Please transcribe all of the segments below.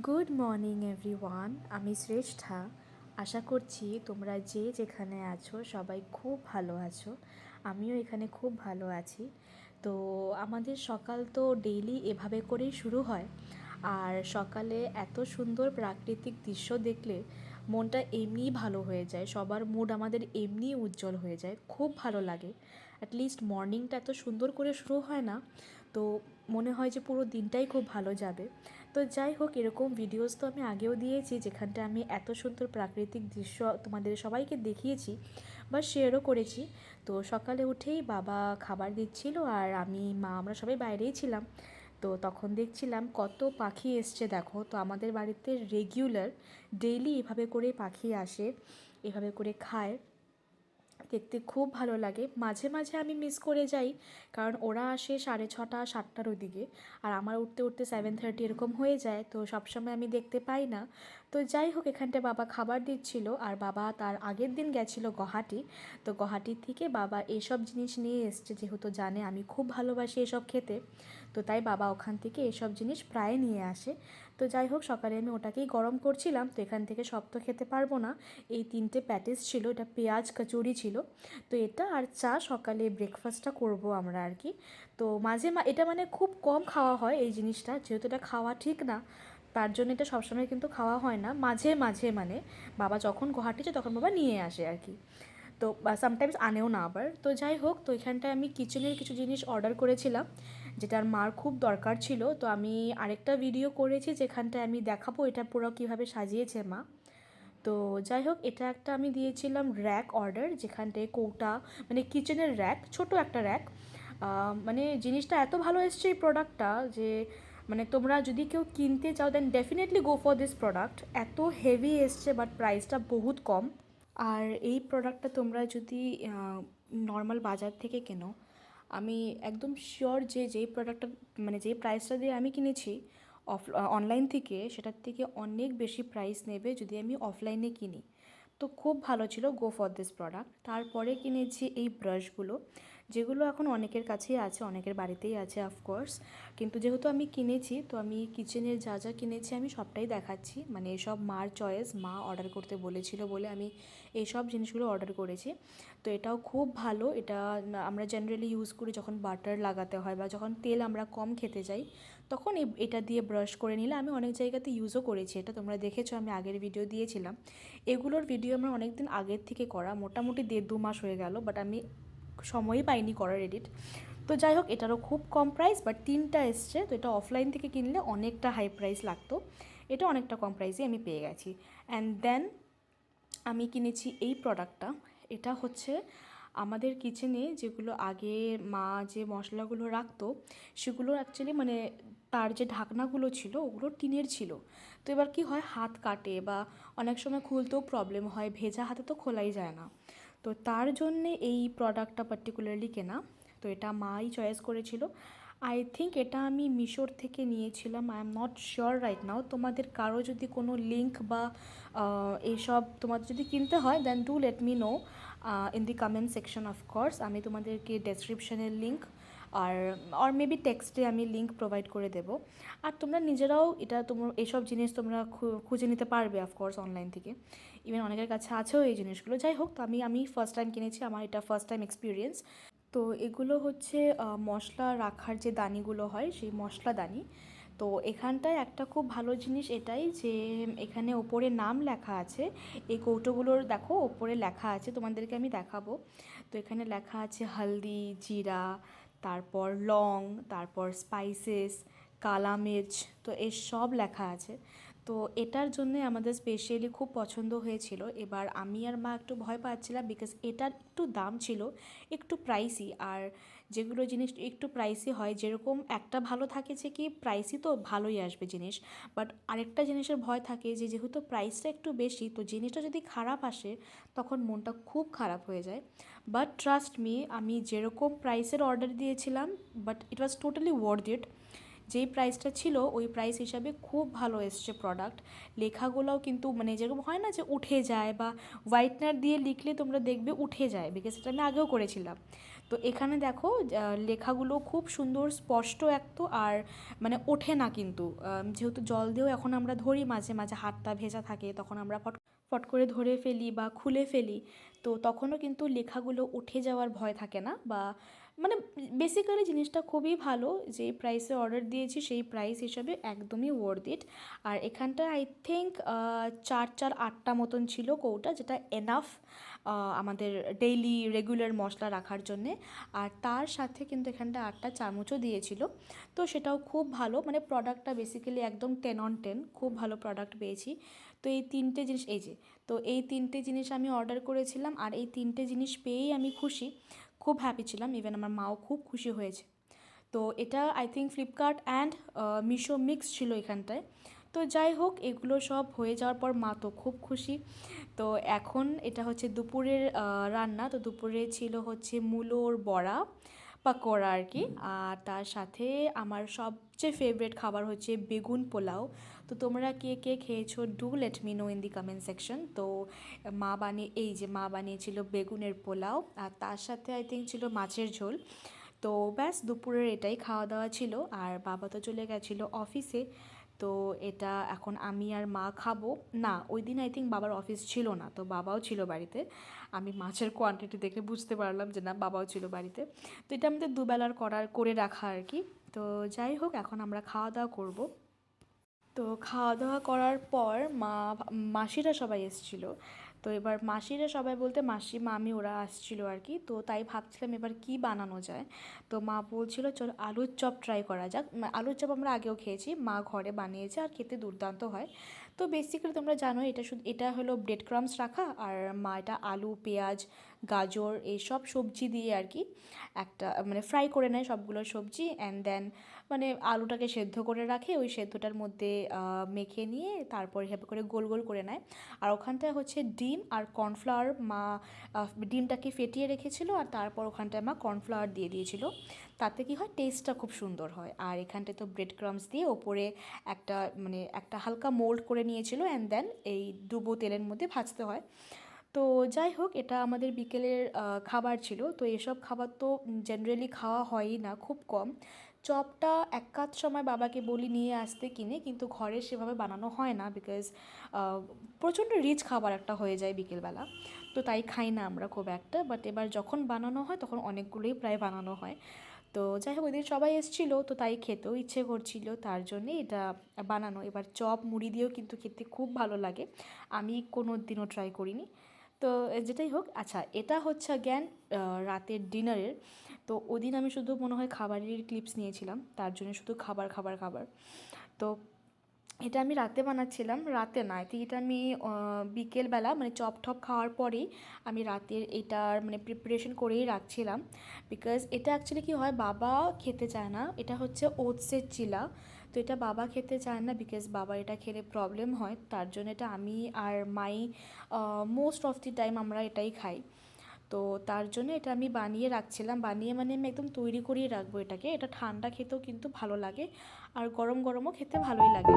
Good morning everyone, আমি শ্রেষ্ঠা। আশা করছি তোমরা যে যেখানে আছো সবাই খুব ভালো আছো। আমিও এখানে খুব ভালো আছি। তো আমাদের সকাল তো ডেইলি এভাবে করেই শুরু হয়। আর সকালে এত সুন্দর প্রাকৃতিক দৃশ্য দেখলে মনটা এমনিই ভালো হয়ে যায়, সবার মুড আমাদের এমনিই উজ্জ্বল হয়ে যায়, খুব ভালো লাগে। অ্যাটলিস্ট মর্নিংটা এত সুন্দর করে শুরু হয় না, তো মনে হয় যে পুরো দিনটাই খুব ভালো যাবে। তো যাই হোক, এরকম ভিডিওস তো আমি আগেও দিয়েছি যেখানটা আমি এত সুন্দর প্রাকৃতিক দৃশ্য তোমাদের সবাইকে দেখিয়েছি বা শেয়ারও করেছি। তো সকালে উঠেই বাবা খাবার দিচ্ছিল আর আমি মা আমরা সবাই বাইরেই ছিলাম। তো তখন দেখছিলাম কত পাখি এসছে দেখো। তো আমাদের বাড়িতে রেগুলার ডেইলি এভাবে করে পাখি আসে, এভাবে করে খায়, দেখতে খুব ভালো লাগে। মাঝে মাঝে আমি মিস করে যাই, কারণ ওরা আসে 6:30 7টার ওদিকে, আর আমার উঠতে উঠতে 7:30 এরকম হয়ে যায়, তো সবসময় আমি দেখতে পাই না। তো যাই হোক, এখানটায় বাবা খাবার দিচ্ছিল আর বাবা তার আগের দিন গেছিলো গুয়াহাটি। তো গুয়াহাটির থেকে বাবা এসব জিনিস নিয়ে এসছে, যেহেতু জানে আমি খুব ভালোবাসি এসব খেতে। তো তাই বাবা ওখান থেকে এসব জিনিস প্রায় নিয়ে আসে। তো যাই হোক, সকালে আমি ওটাকেই গরম করছিলাম। তো এখান থেকে সব তো খেতে পারবো না, এই 3টে প্যাটিস ছিল, এটা পেঁয়াজ কচুরি ছিল। তো এটা আর চা, সকালে ব্রেকফাস্টটা করব আমরা আর কি। তো এটা মানে খুব কম খাওয়া হয় এই জিনিসটা, যেহেতু এটা খাওয়া ঠিক না, তার জন্য এটা সবসময় কিন্তু খাওয়া হয় না, মাঝে মাঝে মানে বাবা যখন গুয়াহাটি যায় তখন বাবা নিয়ে আসে আর কি। তো সামটাইমস আনেও না আবার। তো যাই হোক, তো এখানটায় আমি কিচেনের কিছু জিনিস অর্ডার করেছিলাম, যেটার মার খুব দরকার ছিল। তো আমি আরেকটা ভিডিও করেছি যেখানটায় আমি দেখাবো এটা পুরো কীভাবে সাজিয়েছে মা। তো যাই হোক, এটা একটা আমি দিয়েছিলাম র্যাক অর্ডার, যেখানটায় কৌটা মানে কিচেনের র্যাক, ছোট একটা র্যাক। মানে জিনিসটা এত ভালো এসছে এই প্রোডাক্টটা যে মানে তোমরা যদি কেউ কিনতে চাও then definitely go for this product. এত হেভি এসছে বাট প্রাইসটা বহুত কম। আর এই প্রোডাক্টটা তোমরা যদি নর্মাল বাজার থেকে কেনো, আমি একদম শিওর যে যেই প্রোডাক্টটা মানে যেই প্রাইসটা দিয়ে আমি কিনেছি অনলাইন থেকে, সেটার থেকে অনেক বেশি প্রাইস নেবে যদি আমি অফলাইনে কিনি। তো খুব ভালো ছিল, গো ফর দিস প্রোডাক্ট। তারপরে কিনেছি এই ব্রাশগুলো, যেগুলো এখন অনেকের কাছেই আছে, অনেকের বাড়িতেই আছে অফকোর্স। কিন্তু যেহেতু আমি কিনেছি, তো আমি কিচেনের যা যা কিনেছি আমি সবটাই দেখাচ্ছি। মানে এসব মার চয়েস, মা অর্ডার করতে বলেছিল বলে আমি এইসব জিনিসগুলো অর্ডার করেছি। তো এটাও খুব ভালো। এটা আমরা জেনারেলি ইউজ করি যখন বাটার লাগাতে হয় বা যখন তেল আমরা কম খেতে যাই, তখন এটা দিয়ে ব্রাশ করে নিলে, আমি অনেক জায়গাতে ইউজও করেছি এটা, তোমরা দেখেছো আমি আগের ভিডিও দিয়েছিলাম। এগুলোর ভিডিও আমার অনেক দিন আগের থেকে করা, মোটামুটি 1.5-2 মাস হয়ে গেল, বাট আমি সময়ই পাইনি করার এডিট। তো যাই হোক, এটারও খুব কম প্রাইস, বাট 3টা এসছে। তো এটা অফলাইন থেকে কিনলে অনেকটা হাই প্রাইস লাগতো, এটা অনেকটা কম প্রাইসে আমি পেয়ে গেছি। অ্যান্ড দেন আমি কিনেছি এই প্রোডাক্টটা। এটা হচ্ছে আমাদের কিচেনে যেগুলো আগে মা যে মশলাগুলো রাখতো, সেগুলো অ্যাকচুয়ালি মানে তার যে ঢাকনাগুলো ছিল ওগুলো টিনের ছিল। তো এবার কি হয়, হাত কাটে বা অনেক সময় খুলতেও প্রবলেম হয়, ভেজা হাতে তো খোলাই যায় না। তো তার জন্যে এই প্রোডাক্টটা পার্টিকুলারলি কেনা। তো এটা মাই চয়েস করেছিল। আই থিঙ্ক এটা আমি মিশোর থেকে নিয়েছিলাম, I am not sure right now. তোমাদের কারো যদি কোনো লিঙ্ক বা এইসব তোমাদের যদি কিনতে হয়, then do let me know in the comment section of course. আমি তোমাদেরকে ডেসক্রিপশনের লিঙ্ক আর মেবি টেক্সটে আমি লিঙ্ক প্রোভাইড করে দেবো। আর তোমরা নিজেরাও এটা এইসব জিনিস তোমরা খুঁজে নিতে পারবে অফকোর্স অনলাইন থেকে, ইভেন অনেকের কাছে আছেও এই জিনিসগুলো। যাই হোক, তো আমি ফার্স্ট টাইম কিনেছি, আমার এটা ফার্স্ট টাইম এক্সপিরিয়েন্স। তো এগুলো হচ্ছে মশলা রাখার যে দানিগুলো হয়, সেই মশলাদানি। তো এখানটায় একটা খুব ভালো জিনিস এটাই যে এখানে ওপরে নাম লেখা আছে। এই কৌটোগুলোর দেখো ওপরে লেখা আছে, তোমাদেরকে আমি দেখাবো। তো এখানে লেখা আছে হলদি, জিরা, তারপর লং, তারপর স্পাইসেস, কালা মির্চ, তো এই সব লেখা আছে। তো এটার জন্যে আমাদের স্পেশালি খুব পছন্দ হয়েছিল। এবার আমি আর মা একটু ভয় পাচ্ছিলাম, বিকজ এটার একটু দাম ছিল, একটু প্রাইসি। আর যেগুলো জিনিস একটু প্রাইসি হয়, যেরকম একটা ভালো থাকে যে কি প্রাইসি তো ভালোই আসবে জিনিস, বাট আরেকটা জিনিসের ভয় থাকে যে যেহেতু প্রাইসটা একটু বেশি, তো জিনিসটা যদি খারাপ আসে তখন মনটা খুব খারাপ হয়ে যায়। বাট ট্রাস্ট মি, আমি যেরকম প্রাইসের অর্ডার দিয়েছিলাম, but it was totally worth it. যেই প্রাইসটা ছিল ওই প্রাইস হিসাবে খুব ভালো এসছে প্রোডাক্ট। লেখাগুলোও কিন্তু মানে যেরকম হয় না যে উঠে যায়, বা হোয়াইটনার দিয়ে লিখলে তোমরা দেখবে উঠে যায়, বিকজ এটা আমি আগেও করেছিলাম। তো এখানে দেখো লেখাগুলো খুব সুন্দর স্পষ্ট একটু, আর মানে ওঠে না কিন্তু যেহেতু জল দিয়েও এখন আমরা ধরি, মাঝে মাঝে হাতটা ভেজা থাকে তখন আমরা ফট ফট করে ধরে ফেলি বা খুলে ফেলি, তো তখনও কিন্তু লেখাগুলো উঠে যাওয়ার ভয় থাকে না। বা মানে বেসিক্যালি জিনিসটা খুবই ভালো, যেই প্রাইসে অর্ডার দিয়েছি সেই প্রাইস হিসাবে একদমই ওয়ার্থ ইট। আর এখানটা আই থিঙ্ক চার চার আটটা মতন ছিল কৌটা, যেটা এনাফ আমাদের ডেইলি রেগুলার মশলা রাখার জন্যে। আর তার সাথে কিন্তু এখানটা আটটা চামচও দিয়েছিল, তো সেটাও খুব ভালো, মানে প্রোডাক্টটা বেসিক্যালি একদম 10/10, খুব ভালো প্রোডাক্ট পেয়েছি। তো এই তিনটে জিনিস, এই যে, তো এই তিনটে জিনিস আমি অর্ডার করেছিলাম, আর এই তিনটে জিনিস পেয়েই আমি খুশি, খুব হ্যাপি ছিলাম, ইভেন আমার মাও খুব খুশি হয়েছে। তো এটা I think Flipkart and Meesho mix ছিল এখানটায়। তো যাই হোক, এগুলো সব হয়ে যাওয়ার পর মা তো খুব খুশি। তো এখন এটা হচ্ছে দুপুরের রান্না। তো দুপুরে ছিল হচ্ছে মূলোর বড়া, পাকোড়া আর কি। আর তার সাথে আমার সবচেয়ে ফেভারিট খাবার হচ্ছে বেগুন পোলাও। তো তোমরা কে কে খেয়েছো, do let me know in the comment section. তো মা বানিয়েছিল বেগুনের পোলাও, আর তার সাথে আই থিঙ্ক ছিল মাছের ঝোল। তো ব্যাস দুপুরের এটাই খাওয়া দাওয়া ছিল, আর বাবা তো চলে গেছিলো অফিসে। তো এটা এখন আমি আর মা খাবো। না, ওই দিন আই থিঙ্ক বাবার অফিস ছিল না, তো বাবাও ছিল বাড়িতে। আমি মাছের কোয়ান্টিটি দেখে বুঝতে পারলাম যে না, বাবাও ছিল বাড়িতে। তো এটা আমাদের দুবেলার করে রাখা আর কি। তো যাই হোক, এখন আমরা খাওয়া দাওয়া করবো। তো খাওয়া দাওয়া করার পর মাসিরা সবাই এসেছিলো। তো এবার মাসিরা সবাই বলতে মাসি মামি ওরা আসছিল আর কি। তো তাই ভাবছিলাম এবার কি বানানো যায়। তো মা বলছিল চল আলুর চপ ট্রাই করা যাক। আলুর চপ আমরা আগেও খেয়েছি, মা ঘরে বানিয়েছে আর খেতে দুর্দান্ত হয়। তো বেসিক্যালি তোমরা জানো এটা হলো ব্রেড ক্রামস রাখা, আর মা এটা আলু, পেঁয়াজ, গাজর এইসব সবজি দিয়ে আর কি একটা মানে ফ্রাই করে নেয় সবগুলো সবজি, অ্যান্ড দেন মানে আলুটাকে সেদ্ধ করে রাখে, ওই সেদ্ধটার মধ্যে মেখে নিয়ে তারপর এভাবে করে গোল গোল করে নেয়। আর ওখানটায় হচ্ছে ডিম আর কর্নফ্লাওয়ার, মা ডিমটাকে ফেটিয়ে রেখেছিল, আর তারপর ওখানটায় মা কর্নফ্লাওয়ার দিয়ে দিয়েছিল। তাতে কি হয়, টেস্টটা খুব সুন্দর হয়। আর এখানটায় তো ব্রেড ক্রামস দিয়ে ওপরে একটা হালকা মোল্ড করে নিয়েছিল, অ্যান্ড দেন এই ডুবো তেলের মধ্যে ভাজতে হয়। তো যাই হোক, এটা আমাদের বিকেলের খাবার ছিল। তো এসব খাবার তো জেনারেলি খাওয়া হয়ই না, খুব কম। চপটা একাধ সময় বাবাকে বলি নিয়ে আসতে কিনে, কিন্তু ঘরে সেভাবে বানানো হয় না, বিকজ প্রচণ্ড রিচ খাবার একটা হয়ে যায় বিকেলবেলা। তো তাই খাই না আমরা খুব একটা, বাট এবার যখন বানানো হয় তখন অনেকগুলোই প্রায় বানানো হয়। তো যাই হোক, ওইদিন সবাই এসেছিলো, তো তাই খেতেও ইচ্ছে করছিল, তার জন্যে এটা বানানো। এবার চপ মুড়ি দিয়েও কিন্তু খেতে খুব ভালো লাগে, আমি কোনো দিনও ট্রাই করিনি। তো যেটাই হোক, আচ্ছা, এটা হচ্ছে জ্ঞান রাতের ডিনারের। তো ওদিন আমি শুধু মনে হয় খাবারের ক্লিপস নিয়েছিলাম, তার জন্য শুধু খাবার খাবার খাবার। তো এটা আমি রাতে বানাচ্ছিলাম, রাতে না, আই থিঙ্ক এটা আমি বিকেলবেলা মানে চপ টপ খাওয়ার পরেই আমি রাতের এটার মানে প্রিপারেশন করেই রাখছিলাম। বিকজ এটা অ্যাকচুয়ালি কী হয়, বাবা খেতে চায় না, এটা হচ্ছে ওটসের চিলা। তো এটা বাবা খেতে চায় না, বিকজ বাবা এটা খেলে প্রবলেম হয়, তার জন্য এটা আমি আর my most of the time আমরা এটাই খাই। তো তার জন্য এটা আমি বানিয়ে রাখছিলাম, বানিয়ে মানে আমি একদম তৈরি করিয়ে রাখবো এটাকে। এটা ঠান্ডা খেতেও কিন্তু ভালো লাগে, আর গরম গরমও খেতে ভালোই লাগে।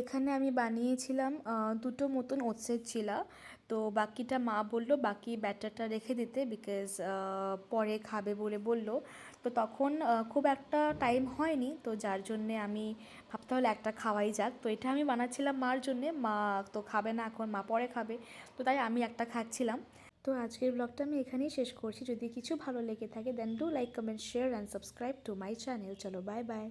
এখানে আমি বানিয়েছিলাম দুটো মতন ওটসের চিলা। তো বাকিটা মা বলল বাকি ব্যাটারটা রেখে দিতে, বিকজ পরে খাবে বলে বলল। তো তখন খুব একটা টাইম হয়নি, তো যার জন্যে আমি ভাবতে হলে একটা খাওয়াই যাক। তো এটা আমি বানাচ্ছিলাম মার জন্যে, মা তো খাবে না এখন, মা পরে খাবে। তো তাই আমি একটা খাচ্ছিলাম। তো আজকের ব্লগটা আমি এখানেই শেষ করছি। যদি কিছু ভালো লেগে থাকে then do like, comment, share and subscribe to my channel. চলো বাই বাই।